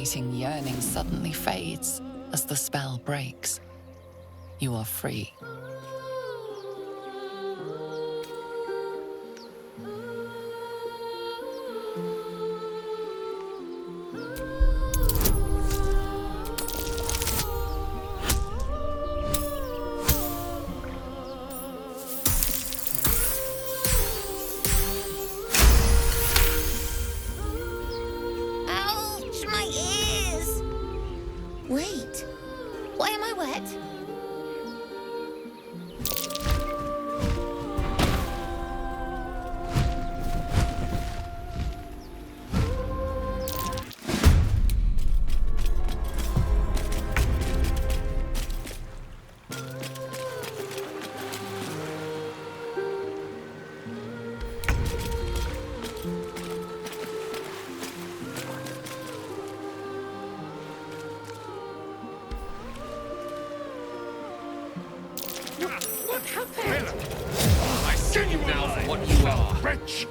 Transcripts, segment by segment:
suffocating yearning suddenly fades as the spell breaks. You are free. Ouch, my ears! Wait, why am I wet? What happened? I see you now for what you are. Wretch!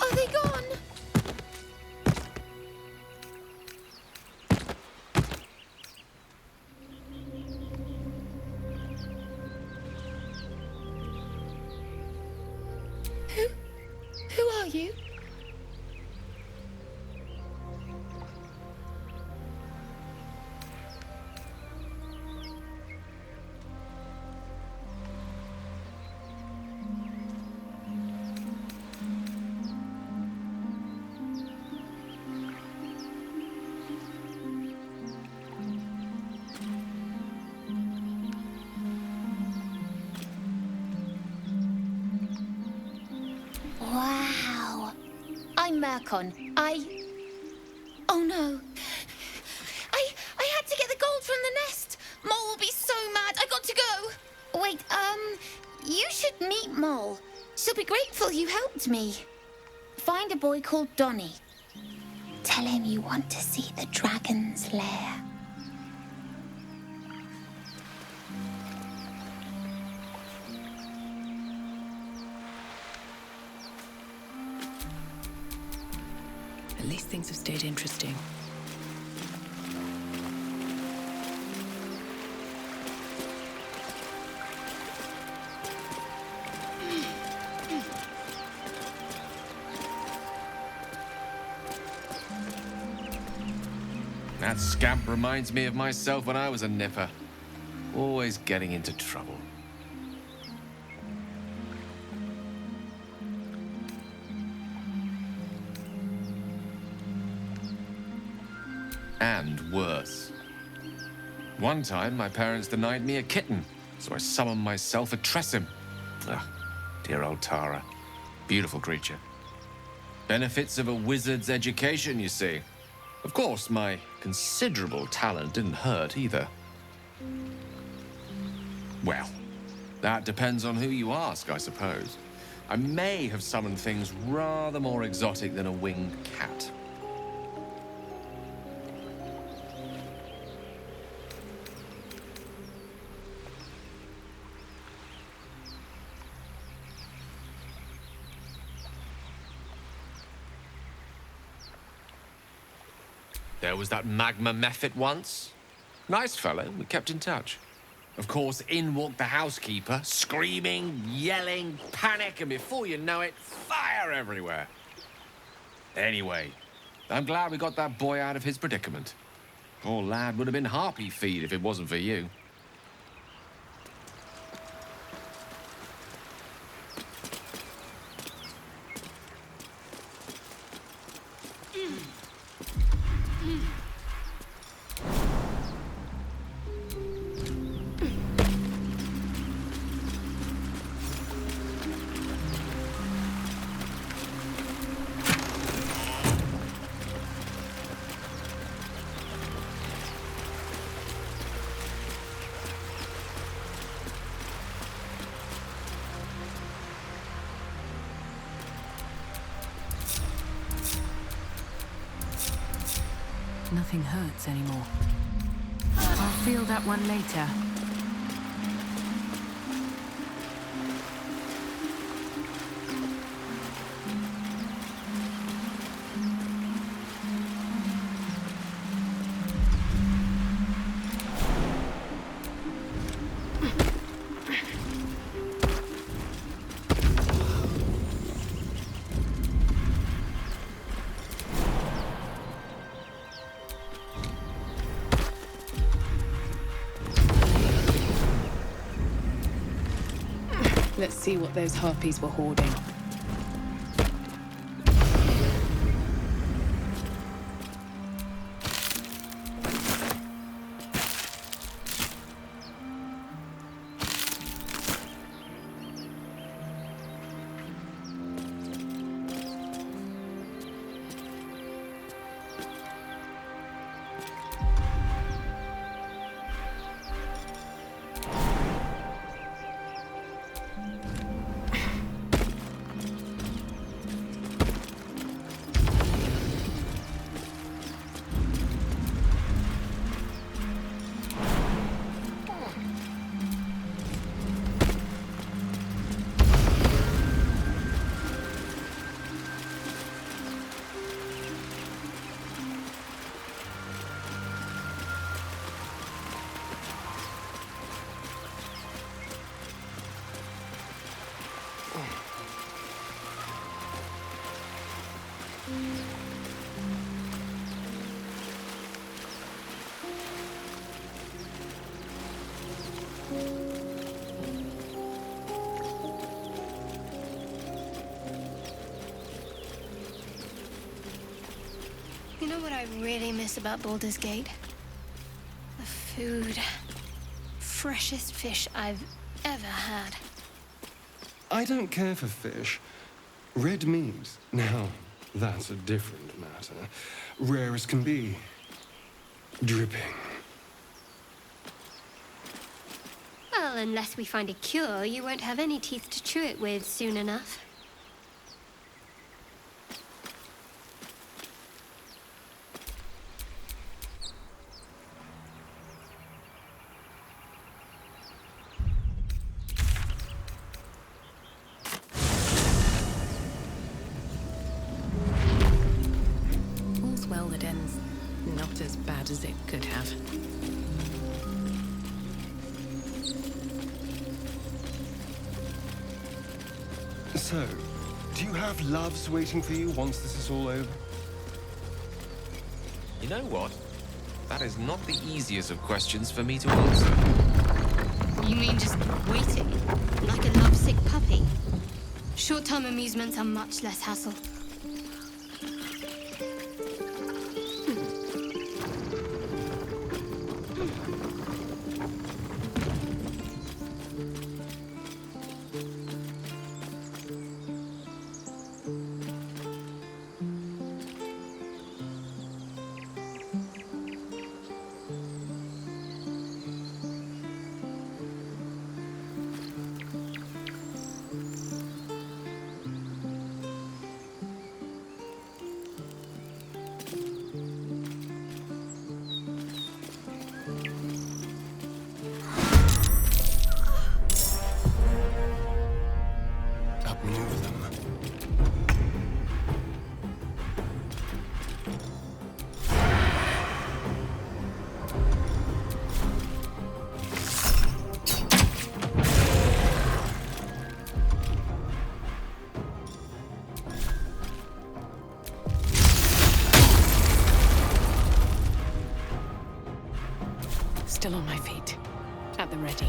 Are they gone? Who are you? Wow. I'm Mercon. Oh no. I had to get the gold from the nest. Mole will be so mad. I got to go. Wait, you should meet Mole. She'll be grateful you helped me. Find a boy called Donny. Tell him you want to see the dragon's lair. At least things have stayed interesting. That scamp reminds me of myself when I was a nipper. Always getting into trouble. And worse. One time, my parents denied me a kitten, so I summoned myself a Tressim. Ah, dear old Tara. Beautiful creature. Benefits of a wizard's education, you see. Of course, my considerable talent didn't hurt either. Well, that depends on who you ask, I suppose. I may have summoned things rather more exotic than a winged cat. There was that Magma Mephit once. Nice fellow, we kept in touch. Of course, in walked the housekeeper, screaming, yelling, panic, and before you know it, fire everywhere. Anyway, I'm glad we got that boy out of his predicament. Poor lad would have been harpy feed if it wasn't for you. Nothing hurts anymore. I'll feel that one later. Let's see what those harpies were hoarding. You know what I really miss about Baldur's Gate? The food. Freshest fish I've ever had. I don't care for fish. Red meat, now, that's a different matter. Rare as can be. Dripping. Well, unless we find a cure, you won't have any teeth to chew it with soon enough. All's well that ends not as bad as it could have. So, do you have loves waiting for you once this is all over? You know what? That is not the easiest of questions for me to answer. You mean just waiting? Like a lovesick puppy? Short-term amusements are much less hassle. Outmaneuver them. Still on my feet. At the ready.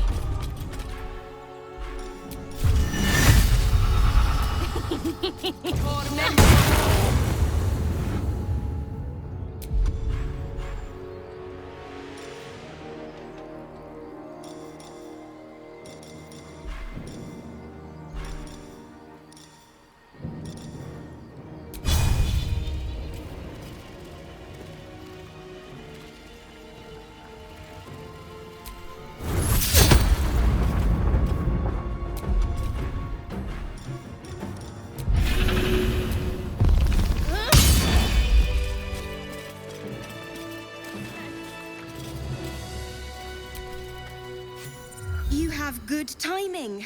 You have good timing.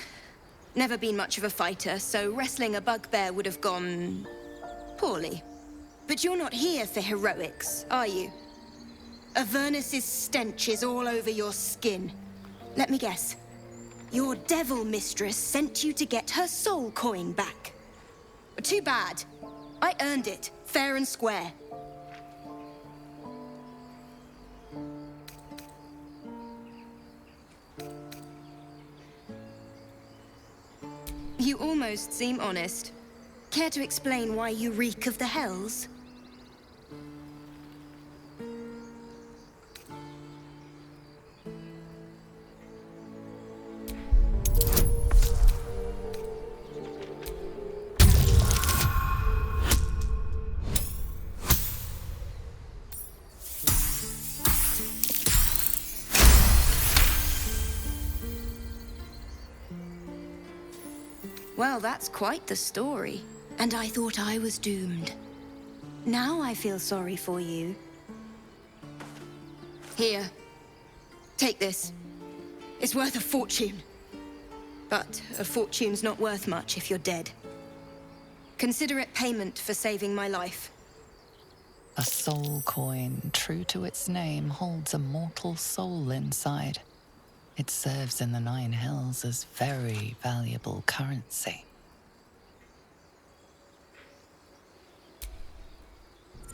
Never been much of a fighter, so wrestling a bugbear would have gone poorly. But you're not here for heroics, are you? Avernus's stench is all over your skin. Let me guess. Your devil mistress sent you to get her soul coin back. Too bad. I earned it, fair and square. You almost seem honest. Care to explain why you reek of the hells? Well, that's quite the story. And I thought I was doomed. Now I feel sorry for you. Here. Take this. It's worth a fortune. But a fortune's not worth much if you're dead. Consider it payment for saving my life. A soul coin, true to its name, holds a mortal soul inside. It serves in the Nine Hells as very valuable currency.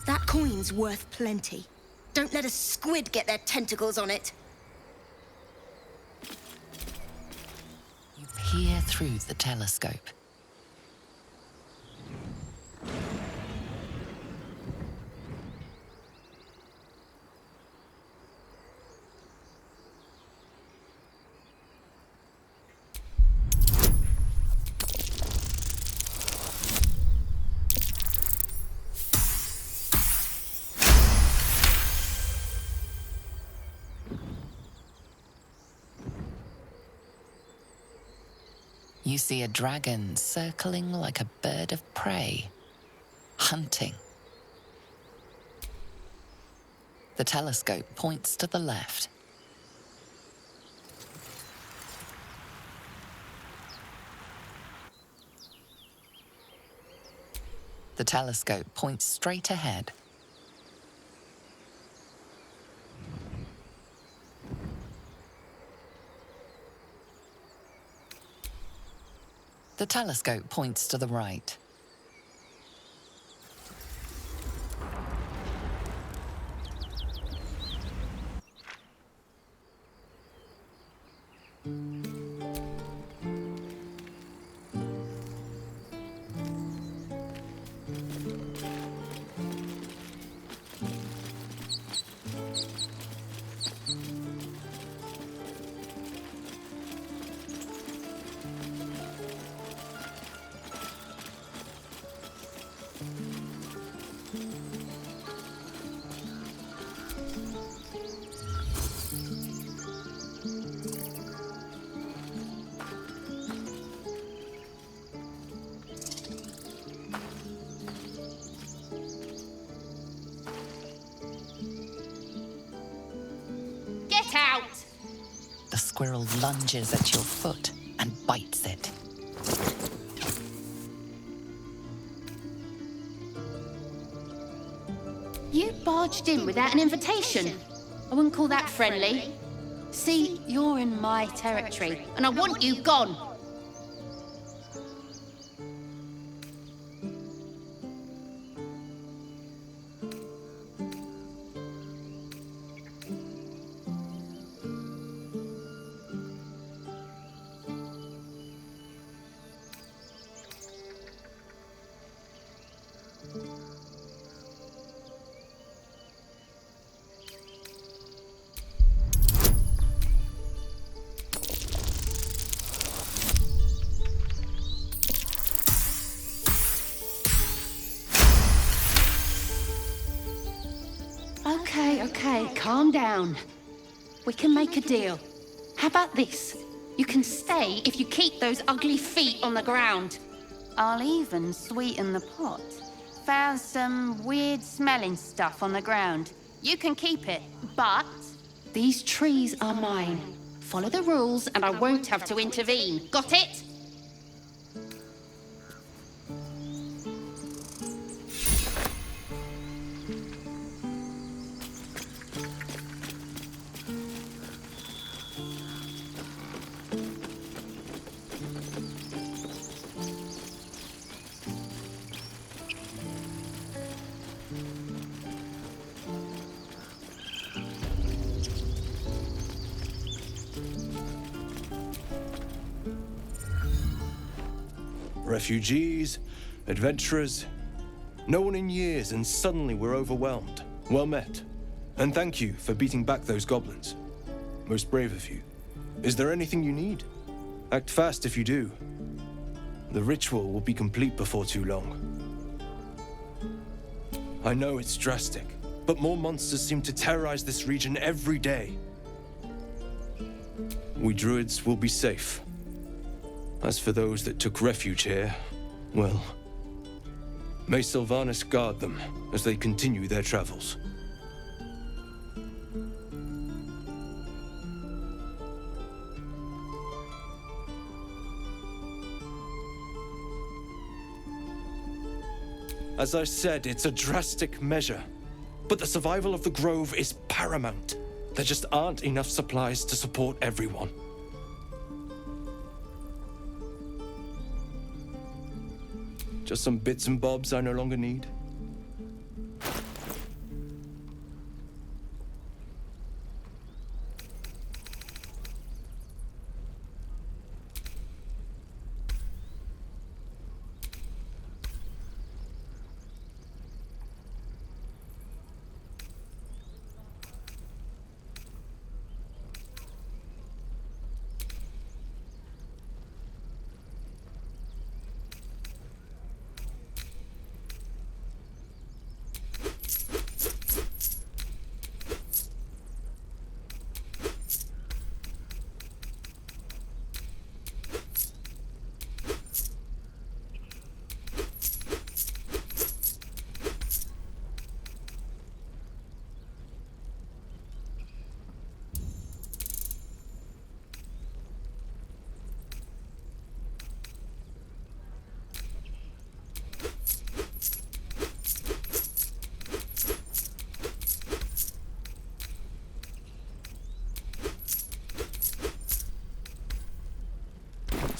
That coin's worth plenty. Don't let a squid get their tentacles on it. You peer through the telescope. You see a dragon circling like a bird of prey, hunting. The telescope points to the left. The telescope points straight ahead. The telescope points to the right. Get out! The squirrel lunges at your foot and bites it. You barged in without an invitation. I wouldn't call that friendly. See, you're in my territory, and I want you gone. Okay, calm down. We can make a deal. How about this? You can stay if you keep those ugly feet on the ground. I'll even sweeten the pot. Found some weird smelling stuff on the ground. You can keep it, but these trees are mine. Follow the rules and I won't have to intervene. Got it? Refugees, adventurers. No one in years, and suddenly we're overwhelmed. Well met. And thank you for beating back those goblins. Most brave of you. Is there anything you need? Act fast if you do. The ritual will be complete before too long. I know it's drastic, but more monsters seem to terrorize this region every day. We druids will be safe. As for those that took refuge here, well, may Sylvanas guard them as they continue their travels. As I said, it's a drastic measure, but the survival of the Grove is paramount. There just aren't enough supplies to support everyone. Just some bits and bobs I no longer need.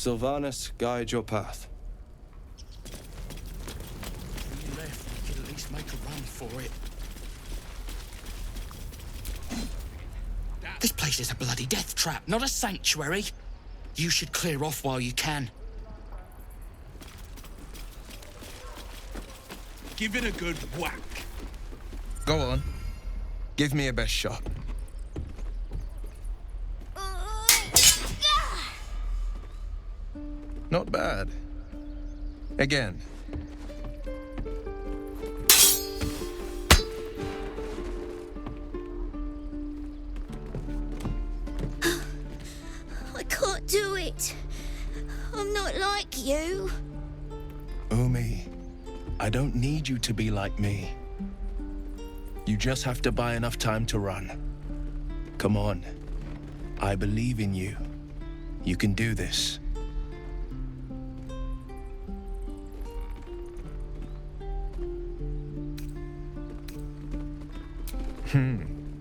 Sylvanas, guide your path. If we left, we could at least make a run for it. This place is a bloody death trap, not a sanctuary. You should clear off while you can. Give it a good whack. Go on. Give me a best shot. Not bad. Again. I can't do it. I'm not like you. Umi, I don't need you to be like me. You just have to buy enough time to run. Come on. I believe in you. You can do this.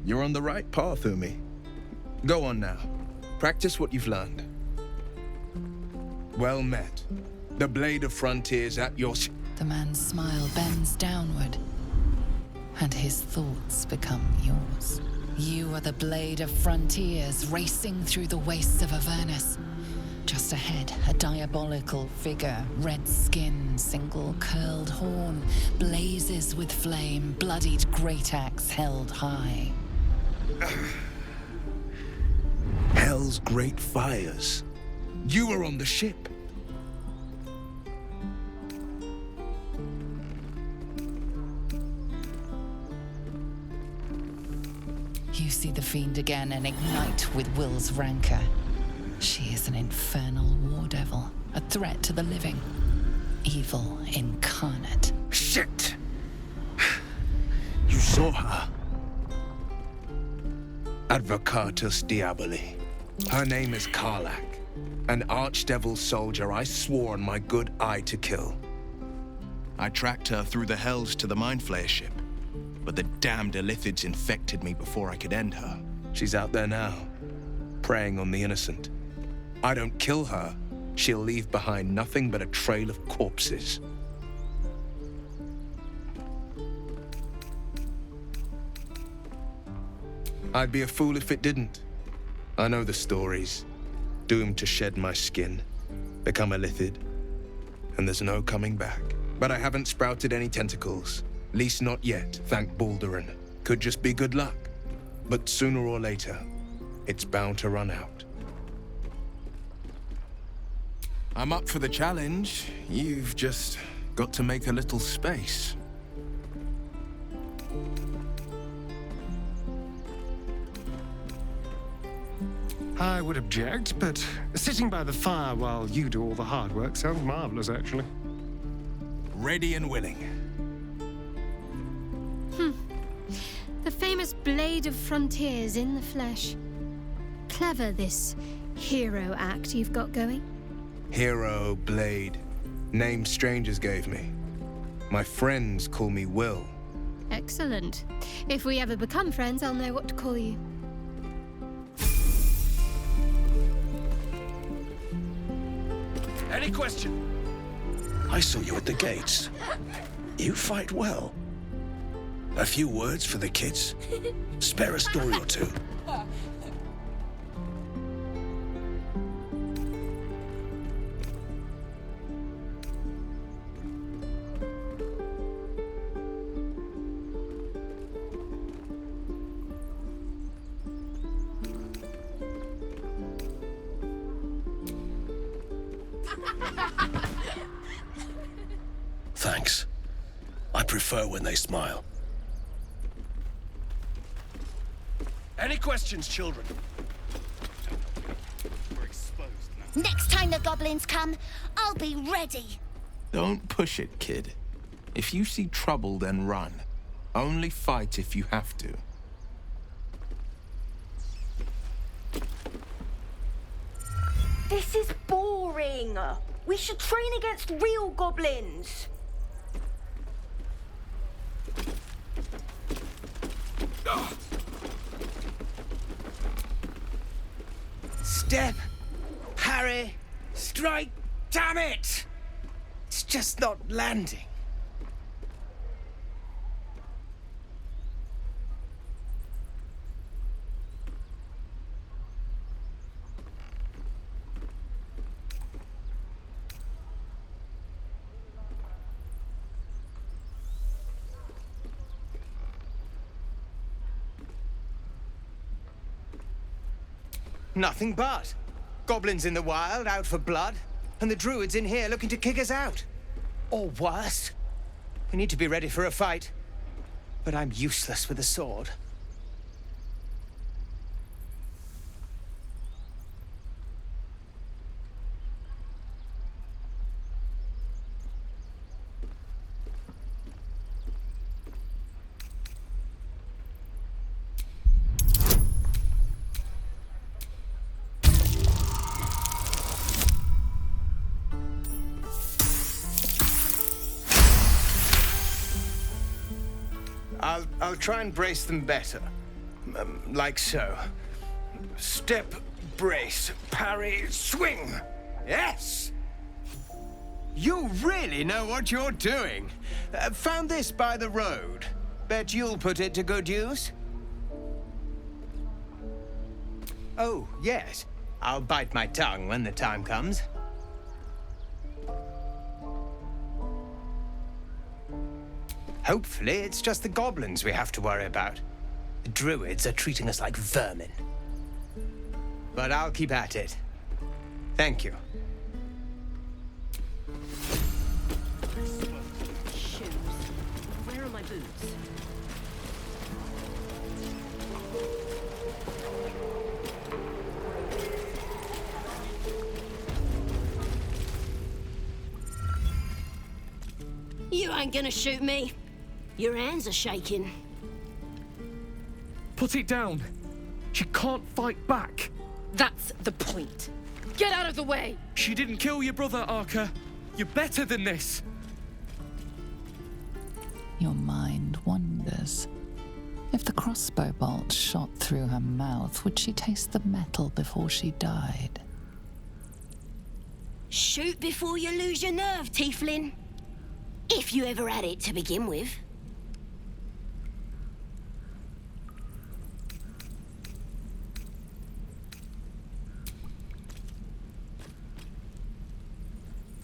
You're on the right path, Umi. Go on now. Practice what you've learned. Well met. The Blade of Frontiers at your... The man's smile bends downward, and his thoughts become yours. You are the Blade of Frontiers racing through the wastes of Avernus. Just ahead, a diabolical figure, red skin, single curled horn, blazes with flame, bloodied great axe held high. Hell's great fires. You were on the ship. You see the fiend again and ignite with Will's rancor. She is an infernal war devil, a threat to the living. Evil incarnate. Shit! You saw her. Advocatus Diaboli. Her name is Karlach, an archdevil soldier I swore on my good eye to kill. I tracked her through the hells to the Mind Flayer ship, but the damned Illithids infected me before I could end her. She's out there now, preying on the innocent. I don't kill her, she'll leave behind nothing but a trail of corpses. I'd be a fool if it didn't. I know the stories. Doomed to shed my skin, become a Illithid. and there's no coming back. But I haven't sprouted any tentacles. Least not yet, thank Baldur. Could just be good luck. But sooner or later, it's bound to run out. I'm up for the challenge. You've just got to make a little space. I would object, but sitting by the fire while you do all the hard work sounds marvelous, actually. Ready and willing. The famous Blade of Frontiers in the flesh. Clever, this hero act you've got going. Hero, Blade. Name strangers gave me. My friends call me Will. Excellent. If we ever become friends, I'll know what to call you. Any question? I saw you at the gates. You fight well. A few words for the kids? Spare a story or two. Thanks. I prefer when they smile. Any questions, children? Next time the goblins come, I'll be ready. Don't push it, kid. If you see trouble, then run. Only fight if you have to. This is boring. We should train against real goblins. Step, parry, strike, damn it! It's just not landing. Nothing but. Goblins in the wild, out for blood, and the druids in here looking to kick us out. Or worse. We need to be ready for a fight. But I'm useless with a sword. I'll try and brace them better. Like so. Step, brace, parry, swing. Yes! You really know what you're doing. Found this by the road. Bet you'll put it to good use. Oh, yes. I'll bite my tongue when the time comes. Hopefully, it's just the goblins we have to worry about. The druids are treating us like vermin. But I'll keep at it. Thank you. Shoes. Where are my boots? You ain't gonna shoot me. Your hands are shaking. Put it down. She can't fight back. That's the point. Get out of the way! She didn't kill your brother, Arca. You're better than this. Your mind wanders. If the crossbow bolt shot through her mouth, would she taste the metal before she died? Shoot before you lose your nerve, tiefling. If you ever had it to begin with.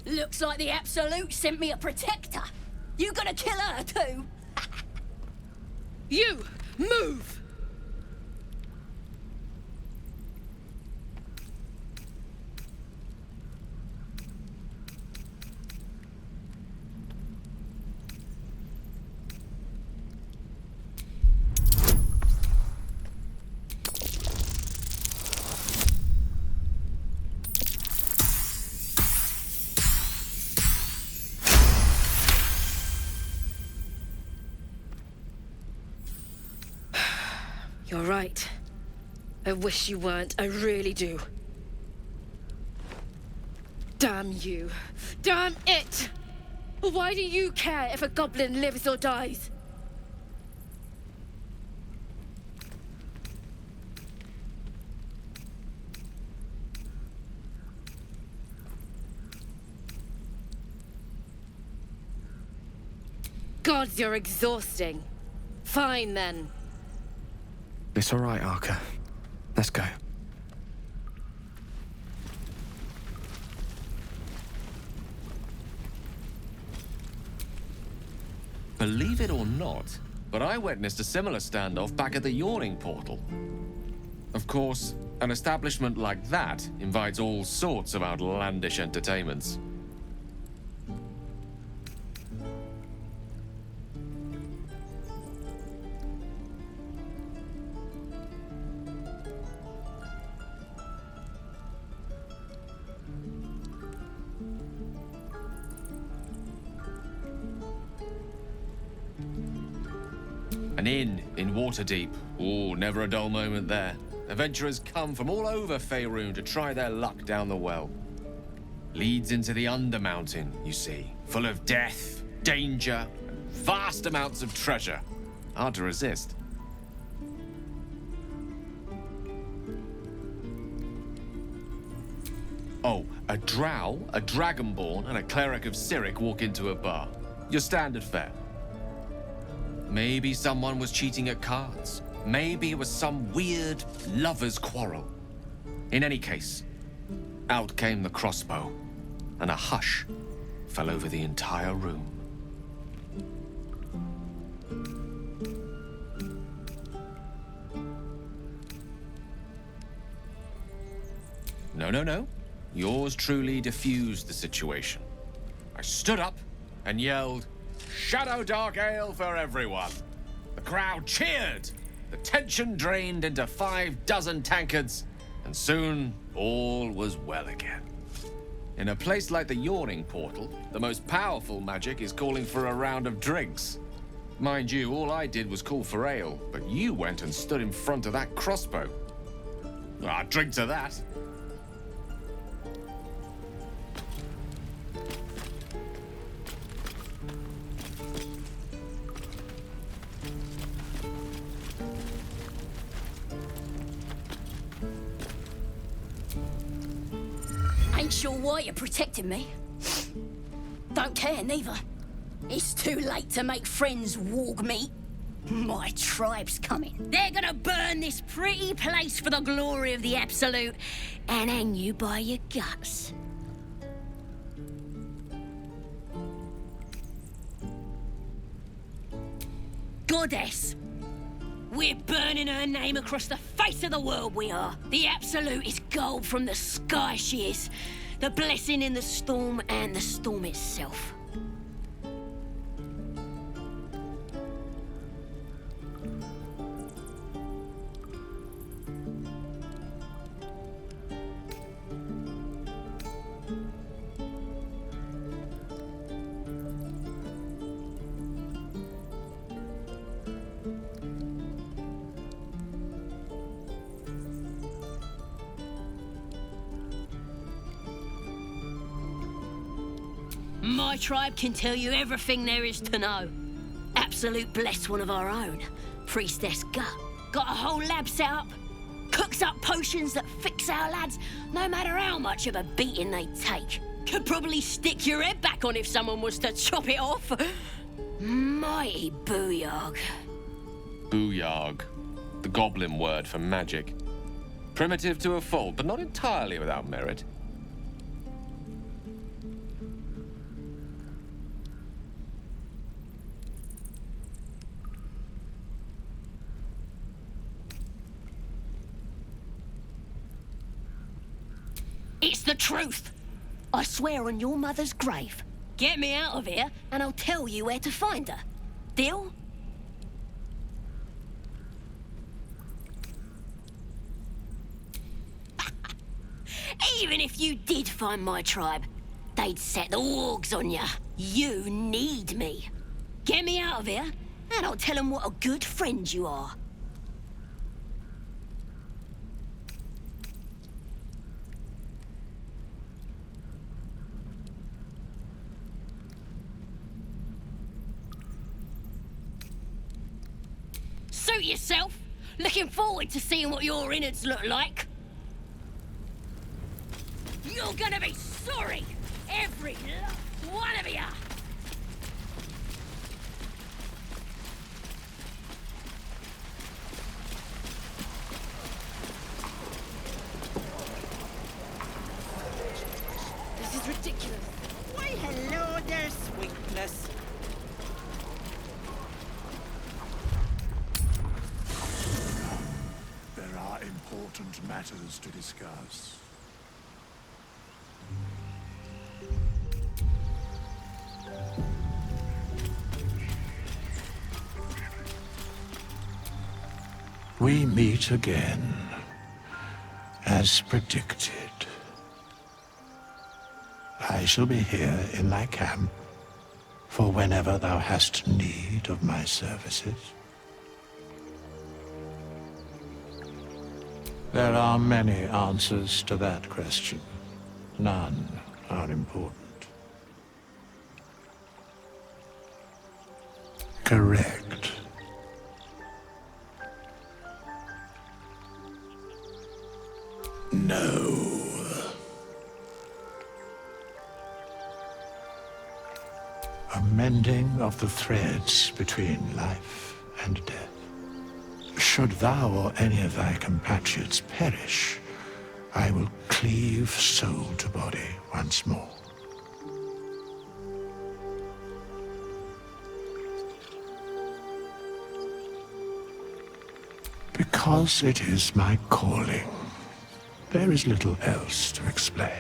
Looks like the Absolute sent me a protector. You gonna kill her too? You! Move! You're right. I wish you weren't. I really do. Damn you. Damn it! Why do you care if a goblin lives or dies? Gods, you're exhausting. Fine then. It's all right, Arca. Let's go. Believe it or not, but I witnessed a similar standoff back at the Yawning Portal. Of course, an establishment like that invites all sorts of outlandish entertainments. An inn in Waterdeep. Ooh, never a dull moment there. Adventurers come from all over Faerun to try their luck down the well. Leads into the Undermountain, you see. Full of death, danger, and vast amounts of treasure. Hard to resist. Oh, a drow, a dragonborn, and a cleric of Cyric walk into a bar. Your standard fare. Maybe someone was cheating at cards. Maybe it was some weird lover's quarrel. In any case, out came the crossbow, and a hush fell over the entire room. No. Yours truly diffused the situation. I stood up and yelled, "Shadow Dark Ale for everyone!" The crowd cheered. The tension drained into 6 tankards, and soon all was well again. In a place like the Yawning Portal, the most powerful magic is calling for a round of drinks. Mind you, all I did was call for ale, but you went and stood in front of that crossbow. I'd drink to that. Ain't sure why you're protecting me. Don't care, neither. It's too late to make friends, warg meat. My tribe's coming. They're gonna burn this pretty place for the glory of the Absolute and hang you by your guts. Goddess. We're burning her name across the face of the world, we are. The Absolute is gold from the sky, she is. The blessing in the storm and the storm itself. My tribe can tell you everything there is to know. Absolute bless one of our own. Priestess Gut. Got a whole lab set up. Cooks up potions that fix our lads, no matter how much of a beating they take. Could probably stick your head back on if someone was to chop it off. Mighty booyarg. Booyarg. The goblin word for magic. Primitive to a fault, but not entirely without merit. It's the truth. I swear on your mother's grave. Get me out of here, and I'll tell you where to find her. Deal? Even if you did find my tribe, they'd set the wargs on you. You need me. Get me out of here, and I'll tell them what a good friend you are. Suit yourself. Looking forward to seeing what your innards look like. You're gonna be sorry, every last one of you. This is ridiculous. Why, hello there, sweetness. There are important matters to discuss. We meet again, as predicted. I shall be here in thy camp for whenever thou hast need of my services. There are many answers to that question. None are important. Correct. No. A mending of the threads between life and death. Should thou or any of thy compatriots perish, I will cleave soul to body once more. Because it is my calling. There is little else to explain.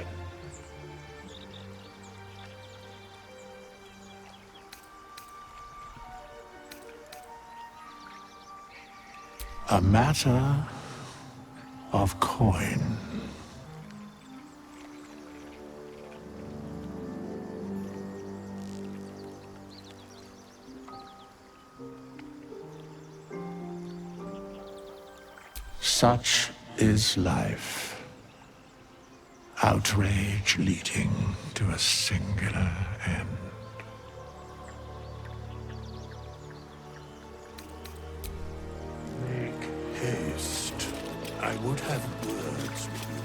A matter of coin. Such is life. Outrage leading to a singular end. Make haste. I would have words with you.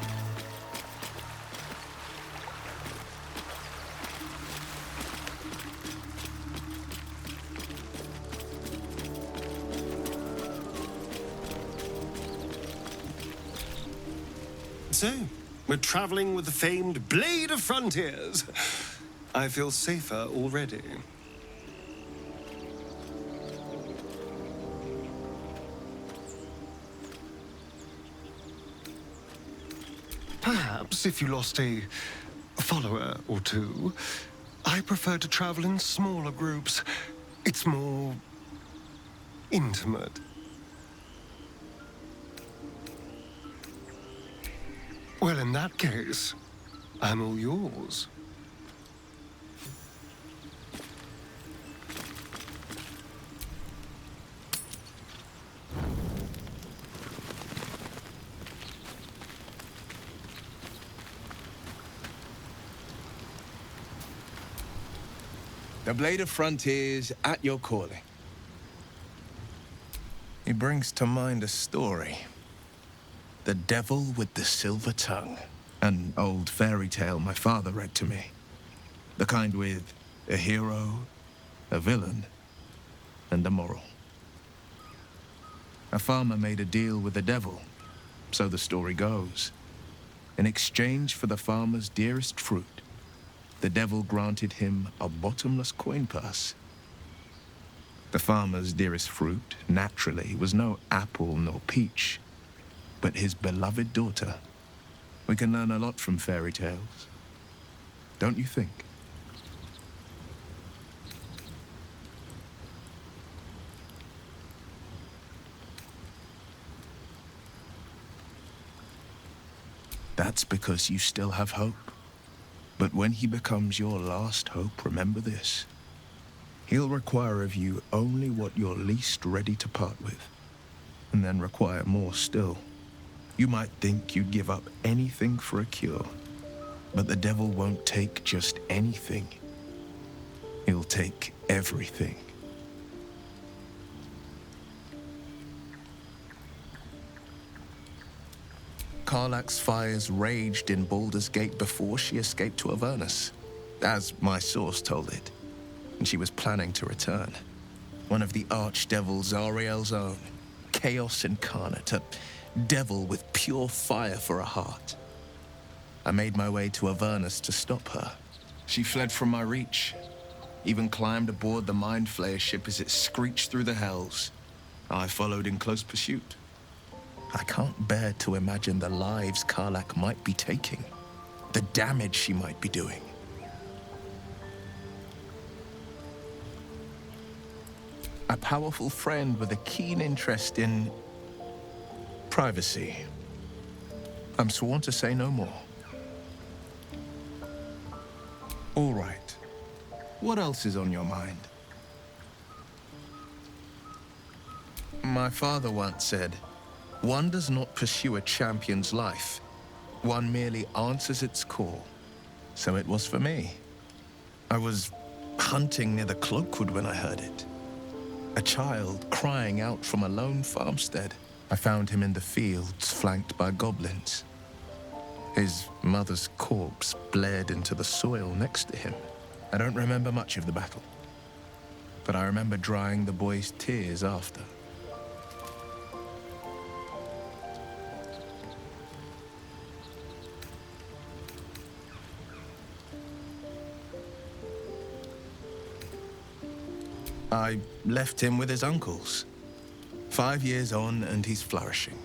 So, we're traveling with the famed Blade of Frontiers. I feel safer already. Perhaps if you lost a follower or two, I prefer to travel in smaller groups. It's more intimate. Well, in that case, I'm all yours. The Blade of Frontiers at your calling. He brings to mind a story. The Devil with the Silver Tongue. An old fairy tale my father read to me. The kind with a hero, a villain, and a moral. A farmer made a deal with the devil, so the story goes. In exchange for the farmer's dearest fruit, the devil granted him a bottomless coin purse. The farmer's dearest fruit, naturally, was no apple nor peach, but his beloved daughter, We can learn a lot from fairy tales. Don't you think? That's because you still have hope. But when he becomes your last hope, remember this. He'll require of you only what you're least ready to part with, and then require more still. You might think you'd give up anything for a cure, but the devil won't take just anything. He'll take everything. Karlach's fires raged in Baldur's Gate before she escaped to Avernus, as my source told it, and she was planning to return. One of the archdevils Ariel's own, chaos incarnate, a devil with pure fire for a heart. I made my way to Avernus to stop her. She fled from my reach, even climbed aboard the Mind Flayer ship as it screeched through the hells. I followed in close pursuit. I can't bear to imagine the lives Karlach might be taking, the damage she might be doing. A powerful friend with a keen interest in privacy. I'm sworn to say no more. All right. What else is on your mind? My father once said, one does not pursue a champion's life. One merely answers its call. So it was for me. I was hunting near the Cloakwood when I heard it. A child crying out from a lone farmstead. I found him in the fields, flanked by goblins. His mother's corpse bled into the soil next to him. I don't remember much of the battle, but I remember drying the boy's tears after. I left him with his uncles. 5 years on, and he's flourishing.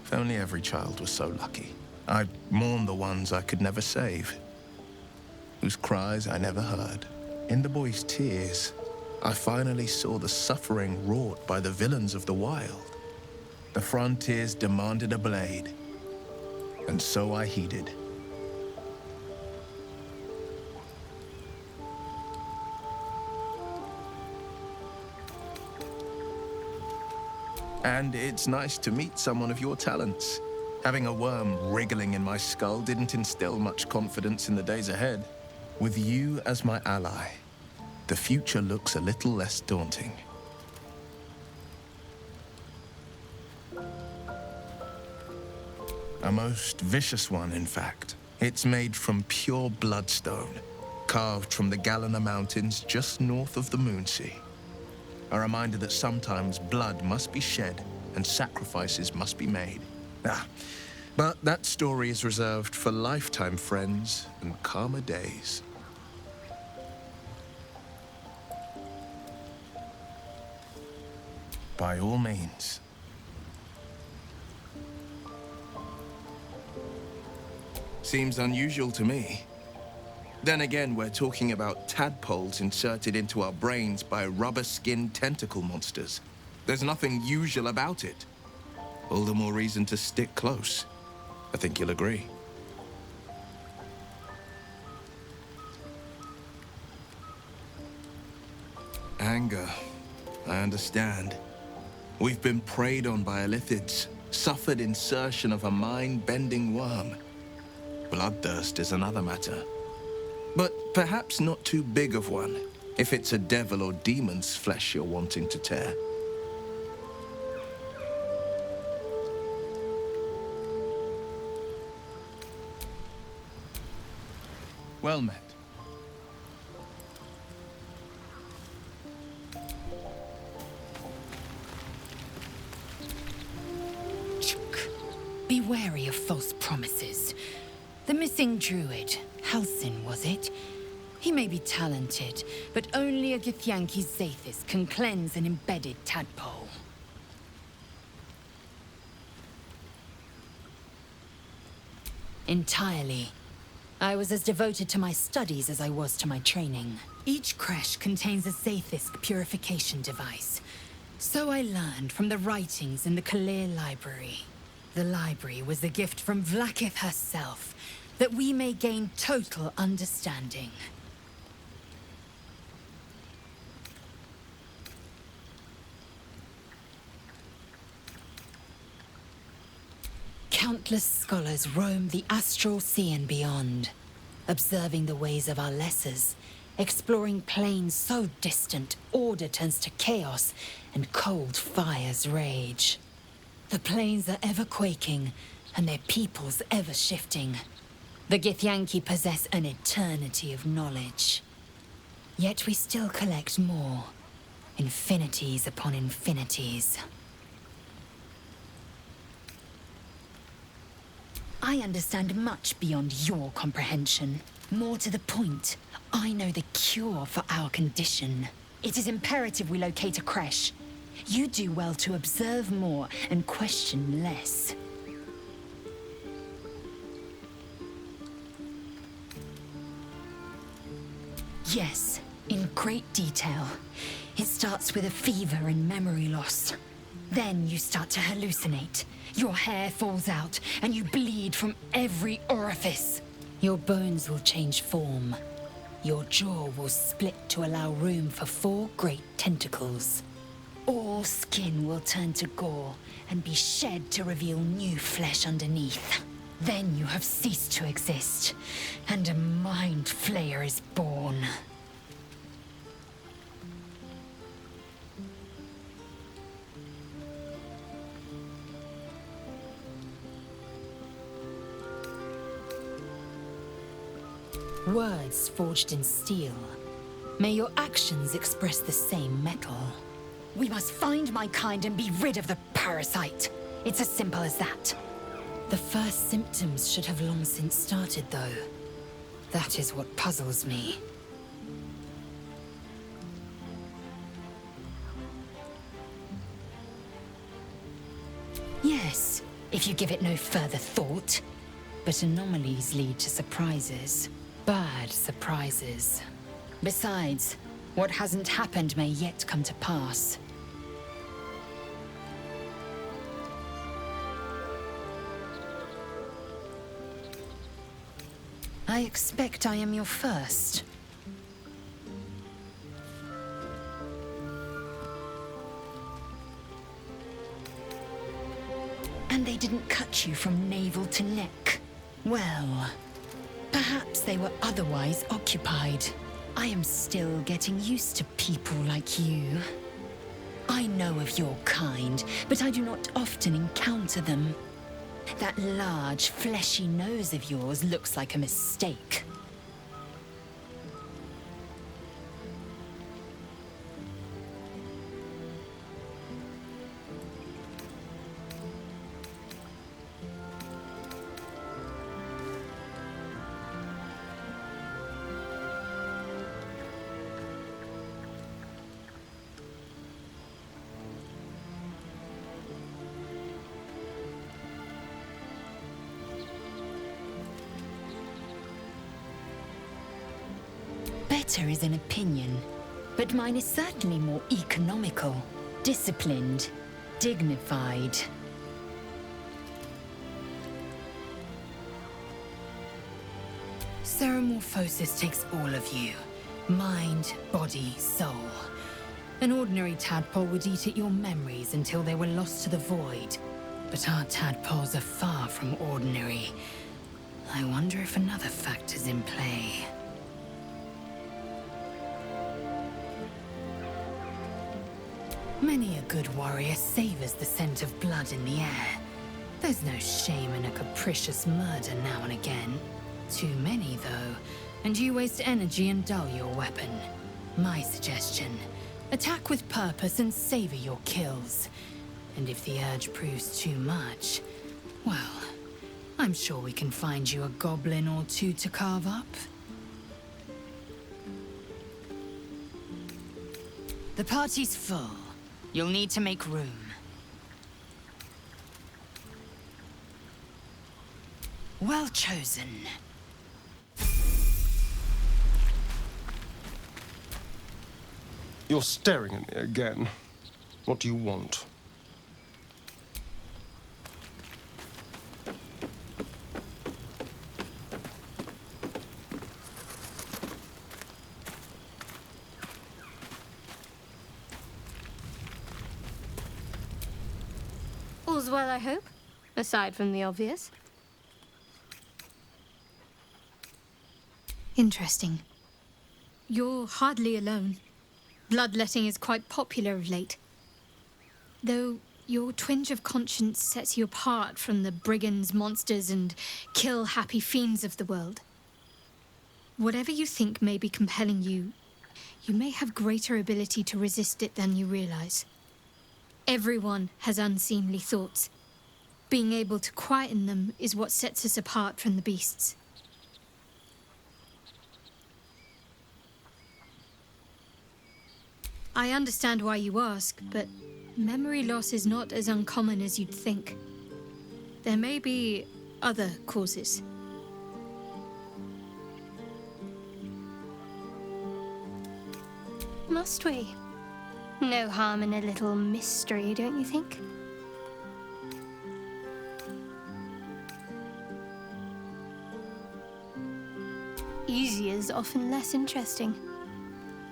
If only every child was so lucky. I mourn the ones I could never save, whose cries I never heard. In the boy's tears, I finally saw the suffering wrought by the villains of the wild. The frontiers demanded a blade, and so I heeded. And it's nice to meet someone of your talents. Having a worm wriggling in my skull didn't instill much confidence in the days ahead. With you as my ally, the future looks a little less daunting. A most vicious one, in fact. It's made from pure bloodstone, carved from the Galena Mountains just north of the Moonsea. A reminder that sometimes blood must be shed and sacrifices must be made. But that story is reserved for lifetime friends and calmer days. By all means. Seems unusual to me. Then again, we're talking about tadpoles inserted into our brains by rubber-skinned tentacle monsters. There's nothing usual about it. All the more reason to stick close. I think you'll agree. Anger. I understand. We've been preyed on by illithids, suffered insertion of a mind-bending worm. Bloodthirst is another matter. But perhaps not too big of one, if it's a devil or demon's flesh you're wanting to tear. Well met. Be wary of false promises. The missing druid, Halsin, was it? He may be talented, but only a Githyanki Zathis can cleanse an embedded tadpole. Entirely. I was as devoted to my studies as I was to my training. Each creche contains a Zaithisk purification device. So I learned from the writings in the Kalir Library. The library was a gift from Vlaakith herself, that we may gain total understanding. Countless scholars roam the astral sea and beyond, observing the ways of our lessers, exploring planes so distant order turns to chaos and cold fires rage. The planes are ever quaking, and their peoples ever shifting. The Githyanki possess an eternity of knowledge. Yet we still collect more, infinities upon infinities. I understand much beyond your comprehension. More to the point, I know the cure for our condition. It is imperative we locate a creche. You do well to observe more and question less. Yes, in great detail. It starts with a fever and memory loss. Then you start to hallucinate. Your hair falls out, and you bleed from every orifice. Your bones will change form. Your jaw will split to allow room for 4 great tentacles. All skin will turn to gore and be shed to reveal new flesh underneath. Then you have ceased to exist, and a mind flayer is born. Words forged in steel. May your actions express the same metal. We must find my kind and be rid of the parasite. It's as simple as that. The first symptoms should have long since started, though. That is what puzzles me. Yes, if you give it no further thought. But anomalies lead to surprises. Bad surprises. Besides, what hasn't happened may yet come to pass. I expect I am your first. And they didn't cut you from navel to neck. Well, perhaps they were otherwise occupied. I am still getting used to people like you. I know of your kind, but I do not often encounter them. That large, fleshy nose of yours looks like a mistake. Better is an opinion, but mine is certainly more economical, disciplined, dignified. Ceremorphosis takes all of you. Mind, body, soul. An ordinary tadpole would eat at your memories until they were lost to the void. But our tadpoles are far from ordinary. I wonder if another factor's in play. Many a good warrior savors the scent of blood in the air. There's no shame in a capricious murder now and again. Too many, though, and you waste energy and dull your weapon. My suggestion, attack with purpose and savor your kills. And if the urge proves too much, well, I'm sure we can find you a goblin or two to carve up. The party's full. You'll need to make room. Well chosen. You're staring at me again. What do you want? All's well, I hope, aside from the obvious. Interesting. You're hardly alone. Bloodletting is quite popular of late. Though your twinge of conscience sets you apart from the brigands, monsters, and kill-happy fiends of the world. Whatever you think may be compelling you, you may have greater ability to resist it than you realize. Everyone has unseemly thoughts. Being able to quieten them is what sets us apart from the beasts. I understand why you ask, but memory loss is not as uncommon as you'd think. There may be other causes. Must we? No harm in a little mystery, don't you think? Easy is often less interesting.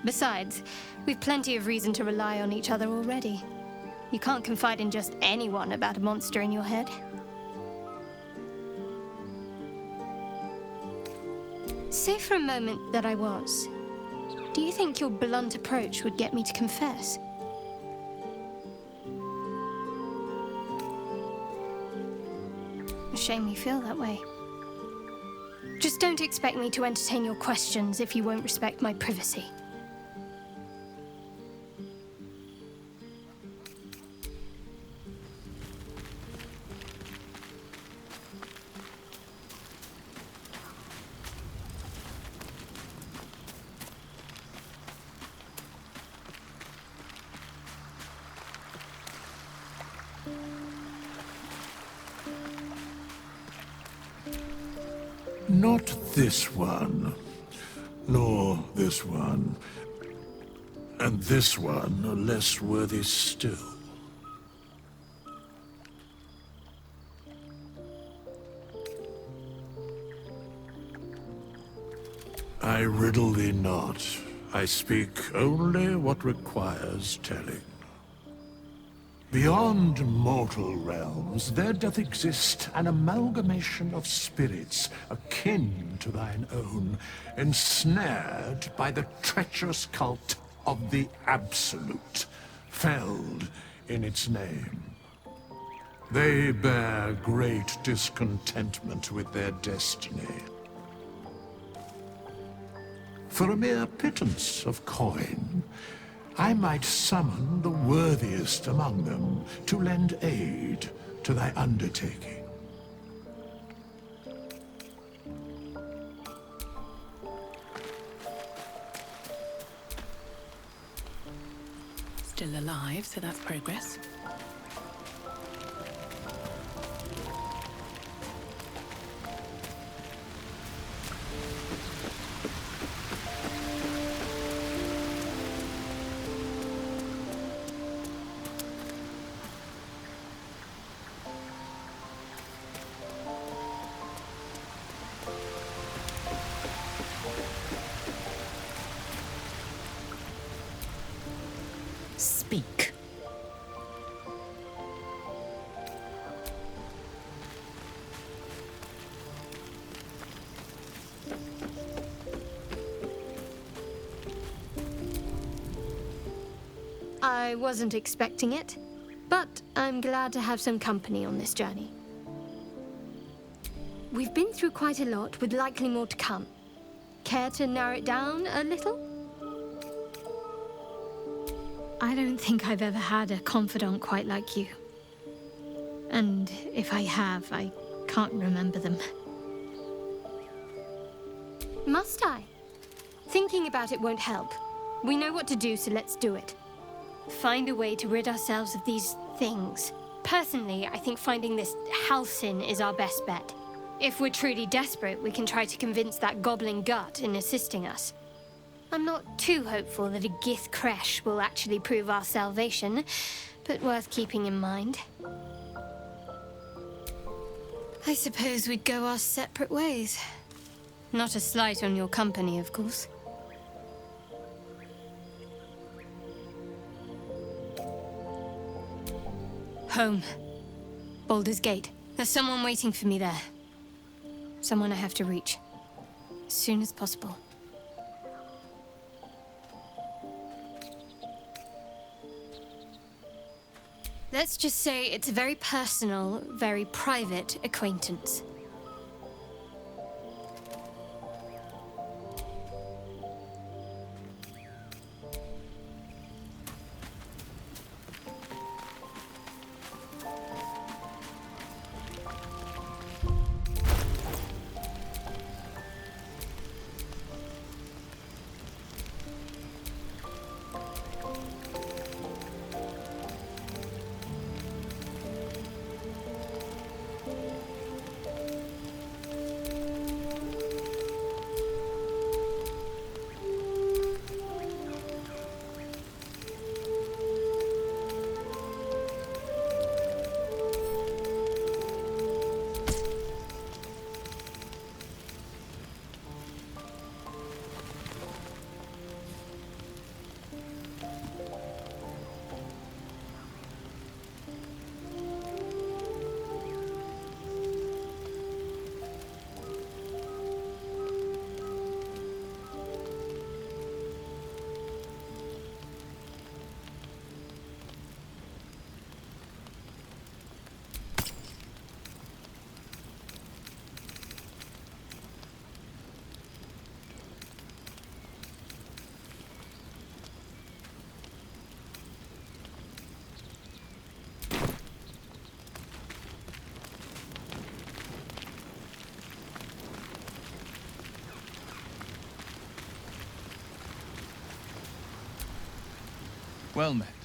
Besides, we've plenty of reason to rely on each other already. You can't confide in just anyone about a monster in your head. Say for a moment that I was. Do you think your blunt approach would get me to confess? A shame you feel that way. Just don't expect me to entertain your questions if you won't respect my privacy. Not this one, nor this one, and this one are less worthy still. I riddle thee not. I speak only what requires telling. Beyond mortal realms, there doth exist an amalgamation of spirits akin to thine own, ensnared by the treacherous cult of the Absolute, felled in its name. They bear great discontentment with their destiny. For a mere pittance of coin, I might summon the worthiest among them to lend aid to thy undertaking. Still alive, so that's progress. Speak. I wasn't expecting it, but I'm glad to have some company on this journey. We've been through quite a lot, with likely more to come. Care to narrow it down a little? I don't think I've ever had a confidant quite like you. And if I have, I can't remember them. Must I? Thinking about it won't help. We know what to do, so let's do it. Find a way to rid ourselves of these things. Personally, I think finding this Halcyon is our best bet. If we're truly desperate, we can try to convince that goblin gut in assisting us. I'm not too hopeful that a Gith Kresh will actually prove our salvation, but worth keeping in mind. I suppose we'd go our separate ways. Not a slight on your company, of course. Home. Baldur's Gate. There's someone waiting for me there. Someone I have to reach. As soon as possible. Let's just say it's a very personal, very private acquaintance. Well met.